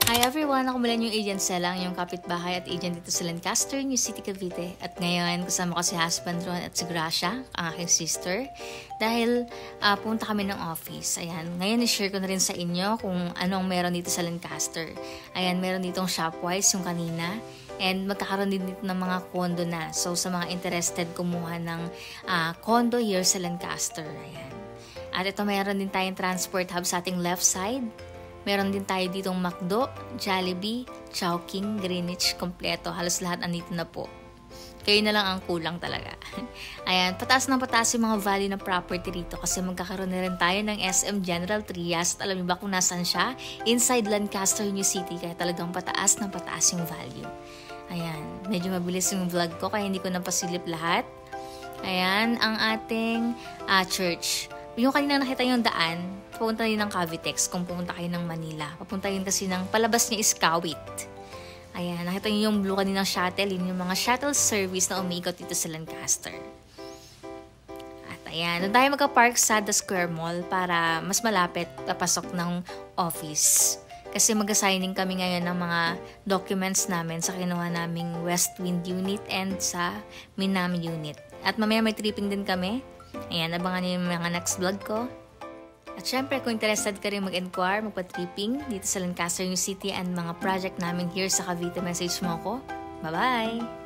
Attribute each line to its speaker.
Speaker 1: Hi everyone! Ako mula yung agent Selang, yung kapitbahay at agent dito sa Lancaster, New City, Cavite. At ngayon, kasama ko si husband Ron at si Gracia, ang aking sister. Dahil pumunta kami ng office. Ayan, ngayon i-share ko na rin sa inyo kung anong meron dito sa Lancaster. Ayan, meron ditong Shopwise yung kanina. And magkakaroon din dito ng mga condo na. So sa mga interested kumuha ng condo here sa Lancaster. Ayan. At ito meron din tayong transport hub sa ating left side. Meron din tayo ditong McDo, Jollibee, Chowking, Greenwich, kompleto. Halos lahat andito na po. Kayo na lang ang kulang talaga. Ayan, pataas ng pataas yung mga value ng property rito kasi magkakaroon na rin tayo ng SM General Trias. Alam niyo ba kung nasan siya? Inside Lancaster, New City. Kaya talagang pataas ng pataas yung value. Ayan, medyo mabilis yung vlog ko kaya hindi ko napasilip lahat. Ayan, ang ating church. Yung kanina nakita yung daan, pupunta rin ng Cavitex kung pupunta kayo ng Manila. Papunta rin kasi ng palabas niya is Kawit. Ayan, nakita niyo yung blue kaninang shuttle. Yun yung mga shuttle service na umiikot dito sa Lancaster. At ayan, doon tayo magka-park sa The Square Mall para mas malapit papasok ng office. Kasi mag-assigning kami ngayon ng mga documents namin sa kinuha naming West Wind Unit and sa Minam Unit. At mamaya may tripping din kami. Ayan, abangan niyo yung mga next vlog ko. At syempre, kung interested ka rin mag-inquire, magpa-tripping dito sa Lancaster, New City and mga project namin here sa Cavite, message mo ako. Bye-bye!